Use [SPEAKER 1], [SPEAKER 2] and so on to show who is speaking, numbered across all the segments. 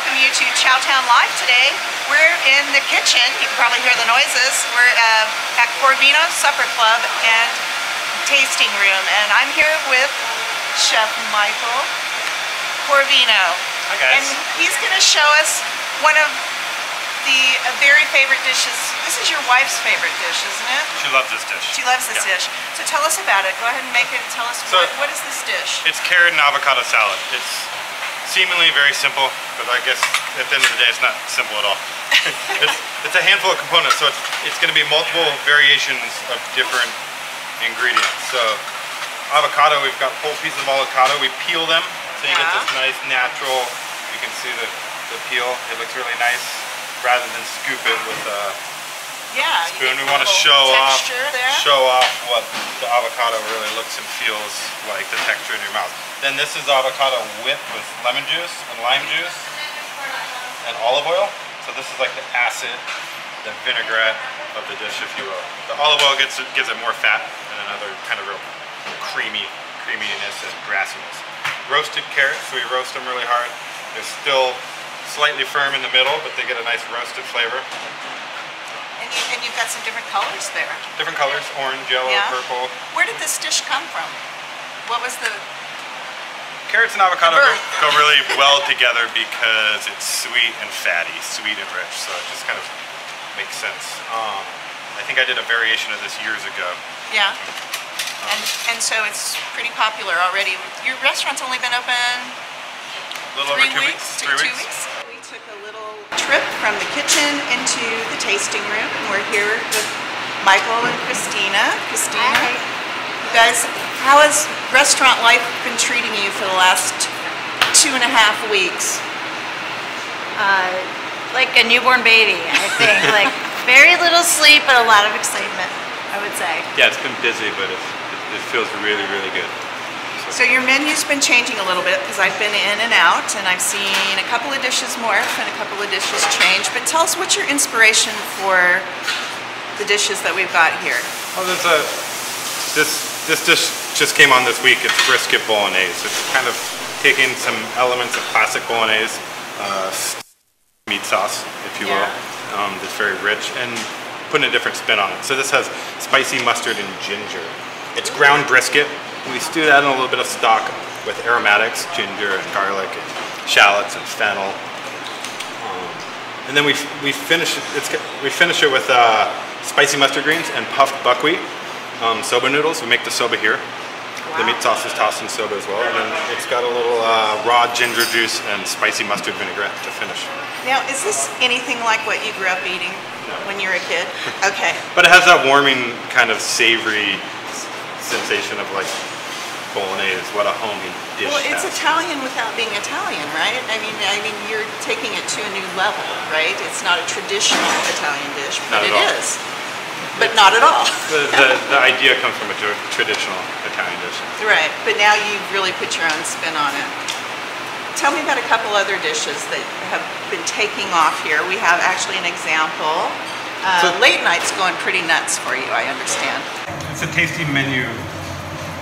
[SPEAKER 1] welcome you to Chowtown Live today. We're in the kitchen. You can probably hear the noises. We're at Corvino Supper Club and Tasting Room, and I'm here with Chef Michael Corvino.
[SPEAKER 2] Hi guys.
[SPEAKER 1] And he's going to show us one of the very favorite dishes. This is your wife's favorite dish, isn't it?
[SPEAKER 2] She loves this dish.
[SPEAKER 1] She loves this dish. So tell us about it. Go ahead and make it and tell us what is this dish?
[SPEAKER 2] It's carrot and avocado salad. It's seemingly very simple, but I guess at the end of the day it's not simple at all. it's a handful of components, so it's going to be multiple variations of different ingredients. So avocado, we've got whole pieces of avocado. We peel them so you get this nice natural, you can see the peel. It looks really nice rather than scoop it with a spoon. We want to show off what the avocado really looks and feels like, the texture in your mouth. Then this is avocado whipped with lemon juice and lime juice and olive oil. So this is like the acid, the vinaigrette of the dish, if you will. The olive oil gives it more fat and another kind of real creaminess and grassiness. Roasted carrots, so we roast them really hard. They're still slightly firm in the middle, but they get a nice roasted flavor.
[SPEAKER 1] And you've got some different colors there.
[SPEAKER 2] Different colors, orange, yellow, purple.
[SPEAKER 1] Where did this dish come from? What was the...
[SPEAKER 2] Carrots and avocado go really well together because it's sweet and fatty, sweet and rich, so it just kind of makes sense. I think I did a variation of this years ago. Yeah.
[SPEAKER 1] And so it's pretty popular already. Your restaurant's only been open
[SPEAKER 2] a little over 2 weeks.
[SPEAKER 1] 2 weeks. We took a little trip from the kitchen into the tasting room, and we're here with Michael and Christina. Hi. You guys, how has restaurant life been treating you for the last 2.5 weeks?
[SPEAKER 3] Like a newborn baby, I think. Like very little sleep, but a lot of excitement, I would say.
[SPEAKER 2] Yeah, it's been busy, but it feels really, really good.
[SPEAKER 1] So your menu's been changing a little bit because I've been in and out, and I've seen a couple of dishes morph and a couple of dishes change. But tell us, what's your inspiration for the dishes that we've got here?
[SPEAKER 2] Well, this dish just came on this week. It's brisket bolognese. It's kind of taking some elements of classic bolognese, meat sauce, if you will, that's very rich, and putting a different spin on it. So this has spicy mustard and ginger. It's ground brisket. We stew that in a little bit of stock with aromatics, ginger and garlic, and shallots and fennel, and then we finish it with spicy mustard greens and puffed buckwheat soba noodles. We make the soba here. The meat sauce is tossed in soba as well, and then it's got a little raw ginger juice and spicy mustard vinaigrette to finish.
[SPEAKER 1] Now, is this anything like what you grew up eating when you were a kid? Okay.
[SPEAKER 2] But it has that warming kind of savory sensation of like bolognese, what a homey dish.
[SPEAKER 1] Well, it's Italian without being Italian, right? I mean, you're taking it to a new level, right? It's not a traditional Italian dish, but it is. But not at all.
[SPEAKER 2] the idea comes from a traditional Italian dish.
[SPEAKER 1] Right, but now you've really put your own spin on it. Tell me about a couple other dishes that have been taking off here. We have actually an example. Late night's going pretty nuts for you, I understand.
[SPEAKER 2] It's a tasty menu.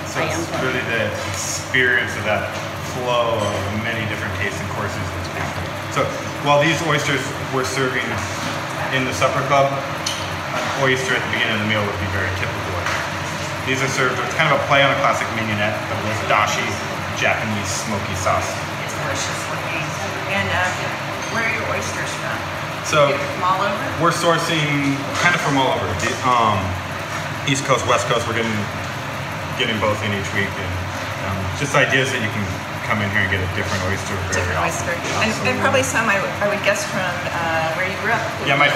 [SPEAKER 2] So it's really the experience of that flow of many different tastes and courses. So while these oysters we're serving in the supper club, an oyster at the beginning of the meal would be very typical. These are served with kind of a play on a classic mignonette, but with dashi, Japanese smoky sauce.
[SPEAKER 1] It's delicious looking. And where are your oysters from?
[SPEAKER 2] So
[SPEAKER 1] from all over?
[SPEAKER 2] We're sourcing kind of from all over. East Coast, West Coast, we're getting both in each week, and just ideas that you can come in here and get a different oyster very often.
[SPEAKER 1] And probably some I would guess from where you grew up.
[SPEAKER 2] Yeah, my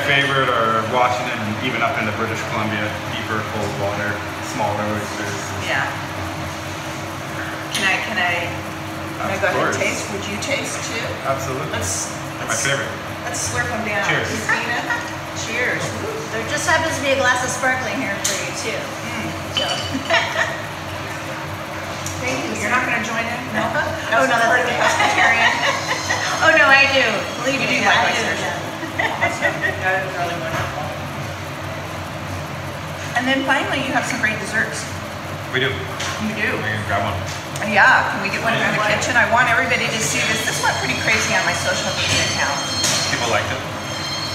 [SPEAKER 2] favorite are Washington and even up into British Columbia, deeper cold water, smaller oysters.
[SPEAKER 1] Yeah. Can I go ahead and taste? Would you taste too?
[SPEAKER 2] Absolutely. They're my favorite.
[SPEAKER 1] Let's slurp them down.
[SPEAKER 2] Cheers.
[SPEAKER 1] Christina, cheers.
[SPEAKER 3] There just happens to be a glass of sparkling here for you too. So.
[SPEAKER 1] Thank you. You're not going to join in? No?
[SPEAKER 3] Oh, no, that's okay.
[SPEAKER 1] Pescatarian.
[SPEAKER 3] Oh, no, I do. Believe
[SPEAKER 1] me,
[SPEAKER 3] I
[SPEAKER 1] like
[SPEAKER 3] do.
[SPEAKER 1] Awesome. That is really wonderful. And then finally, you have some great desserts.
[SPEAKER 2] We do.
[SPEAKER 1] You do?
[SPEAKER 2] I can grab one.
[SPEAKER 1] Yeah, can we get one in the kitchen? I want everybody to see this. This went pretty crazy on my social media account.
[SPEAKER 2] People liked it.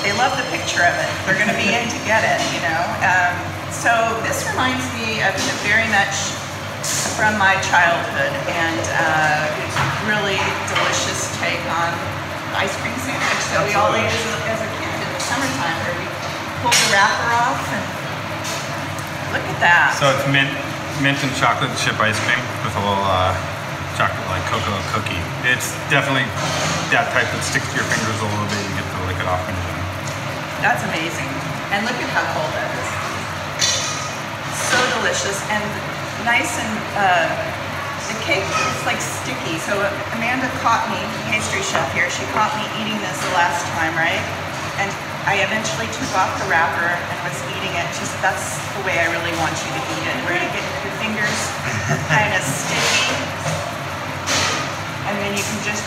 [SPEAKER 1] They love the picture of it. They're going to be in to get it, you know. So this reminds me of very much from my childhood, and it's a really delicious take on ice cream sandwich that we all ate as a kid in the summertime, where we pulled the wrapper off and look at that.
[SPEAKER 2] So it's mint and chocolate chip ice cream with a little chocolate like cocoa cookie. It's definitely that type that sticks to your fingers a little bit. You get to lick it off when you're done.
[SPEAKER 1] That's amazing. And look at how cold that is. So delicious and nice, and the cake is like sticky. So Amanda caught me, pastry chef here, she caught me eating this the last time, right? And I eventually took off the wrapper and was eating it. She said, that's the way I really want you to eat it, where you get your fingers kind of sticky, and then you can just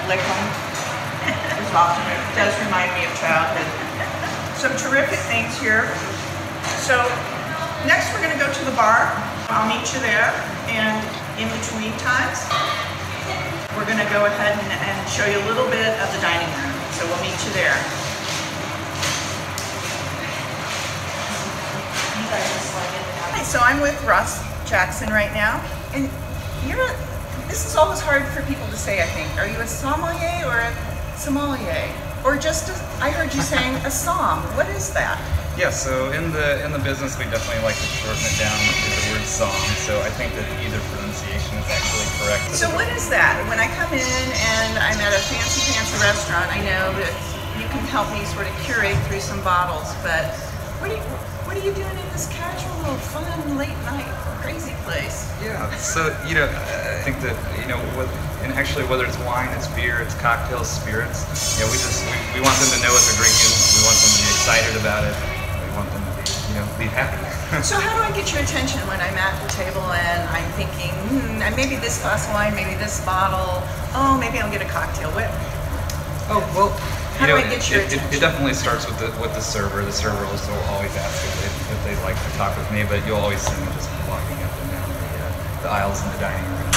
[SPEAKER 1] lick them. It's awesome. It does remind me of childhood. Some terrific things here. So next we're going to go to the bar. I'll meet you there, and in between times, we're going to go ahead and show you a little bit of the dining room. So we'll meet you there. So I'm with Ross Jackson right now, and this is always hard for people to say, I think. Are you a sommelier or a sommelier? Or just, I heard you saying a som. What is that?
[SPEAKER 4] Yeah, so in the business, we definitely like to shorten it down to the word som. So I think that either pronunciation is actually correct.
[SPEAKER 1] So what is that? When I come in and I'm at a fancy restaurant, I know that you can help me sort of curate through some bottles, but what are you doing in this casual, fun, late night, crazy place?
[SPEAKER 4] Yeah, so, I think that, and actually whether it's wine, it's beer, it's cocktails, spirits, we want them to know what they're drinking, we want them to be excited about it, we want them to be happy.
[SPEAKER 1] So how do I get your attention when I'm at the table and I'm thinking, maybe this glass of wine, maybe this bottle, oh, maybe I'll get a cocktail.
[SPEAKER 4] Oh, well,
[SPEAKER 1] how do I get your attention?
[SPEAKER 4] It definitely starts with the server. The server will always ask if they'd like to talk with me, but you'll always see me just walking up and down the aisles in the dining room.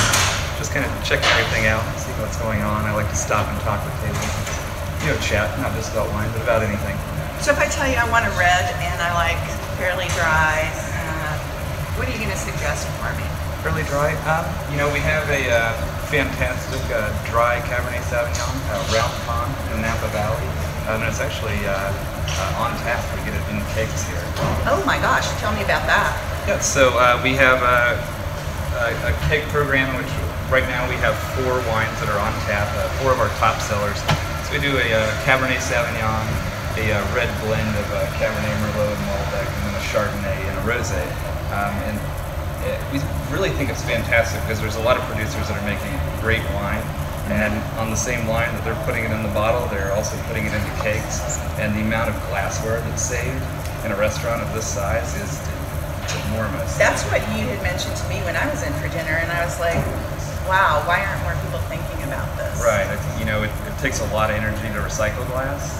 [SPEAKER 4] Just kind of checking everything out, see what's going on. I like to stop and talk with tables, chat, not just about wine, but about anything.
[SPEAKER 1] So if I tell you I want a red and I like fairly dry, what are you going to suggest for me?
[SPEAKER 4] Fairly dry? We have a fantastic dry Cabernet Sauvignon, Round Pond in Napa Valley. And it's actually on tap. We get it in kegs here.
[SPEAKER 1] Oh my gosh, tell me about that.
[SPEAKER 4] Yeah, so we have a keg program in which right now we have 4 wines that are on tap, 4 of our top sellers. So we do a Cabernet Sauvignon, a red blend of Cabernet Merlot and Malbec, and then a Chardonnay and a Rosé. We really think it's fantastic because there's a lot of producers that are making great wine, and on the same line that they're putting it in the bottle, they're also putting it into kegs, and the amount of glassware that's saved in a restaurant of this size is enormous.
[SPEAKER 1] That's what you had mentioned to me when I was in for dinner, and I was like, wow, why aren't more people thinking about this?
[SPEAKER 4] Right, it takes a lot of energy to recycle glass,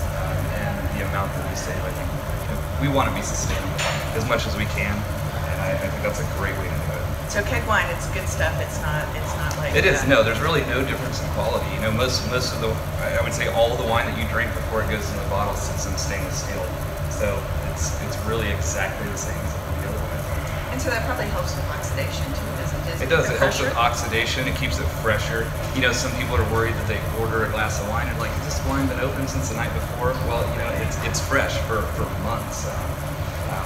[SPEAKER 4] and the amount that we save, I think, we want to be sustainable as much as we can. I think that's a great way to do it.
[SPEAKER 1] So keg wine, it's good stuff. It's not like
[SPEAKER 4] it is. No, there's really no difference in quality. Most of the, I would say all of the wine that you drink before it goes in the bottle sits in stainless steel. So it's really exactly the same as the other wine.
[SPEAKER 1] And so that probably helps with oxidation too, doesn't it?
[SPEAKER 4] It does. It helps with oxidation. It keeps it fresher. Some people are worried that they order a glass of wine and like, has this wine been open since the night before? Well, it's fresh for months.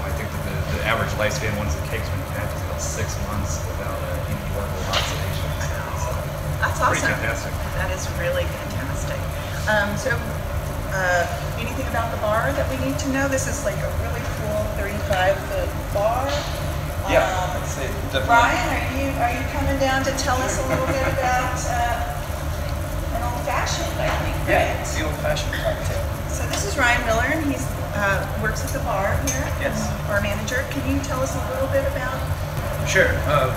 [SPEAKER 4] I think that the average lifespan once the cake's been packed is about 6 months without any level of oxidation. So
[SPEAKER 1] that's awesome.
[SPEAKER 4] Pretty fantastic.
[SPEAKER 1] That is really fantastic. Anything about the bar that we need to know? This is like a really cool 35-foot bar.
[SPEAKER 4] Yeah, I'd say definitely.
[SPEAKER 1] Brian, are you coming down to tell us a little bit about an old-fashioned, I think, right?
[SPEAKER 5] Yeah, it's the old-fashioned cocktail.
[SPEAKER 1] So this is Ryan Miller, and he works at the bar here.
[SPEAKER 5] Yes.
[SPEAKER 1] Bar manager. Can you tell us a little bit about
[SPEAKER 5] Sure.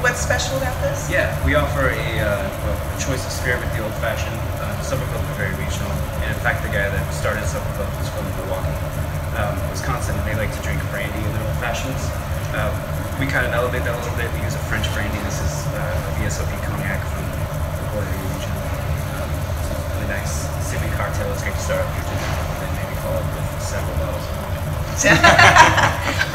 [SPEAKER 1] what's special about this?
[SPEAKER 5] Yeah, we offer a choice of spirit with the old-fashioned. Supper Club is very regional, and in fact, the guy that started Supper Club was from Milwaukee, Wisconsin, and they like to drink brandy in their old-fashions. we kind of elevate that a little bit. We use a French brandy. This is VSOP cognac from the Bordeaux region. It's a really nice sipping cocktail. It's great to start off your dinner and then maybe follow up with several bottles of wine.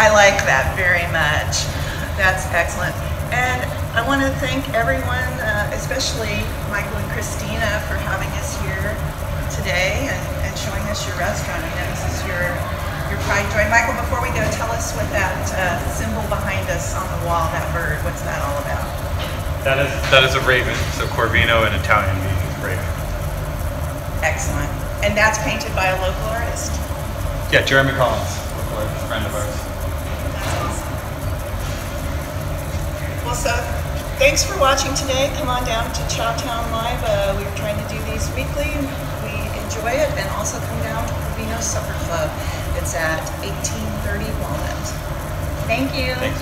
[SPEAKER 1] I like that very much. That's excellent. And I want to thank everyone, especially Michael and Christina, for having us here today and showing us your restaurant. I know this is your pride and joy. Michael, before we go, tell us what that symbol behind us on the wall, that bird, what's that all about?
[SPEAKER 2] That is a raven, so Corvino in Italian means raven.
[SPEAKER 1] Excellent. And that's painted by a local artist?
[SPEAKER 2] Yeah, Jeremy Collins, a friend of ours.
[SPEAKER 1] That's awesome. Well, so thanks for watching today. Come on down to Chowtown Live. We're trying to do these weekly. We enjoy it. And also come down to Corvino Supper Club. It's at 1830 Walnut. Thank you.
[SPEAKER 2] Thanks.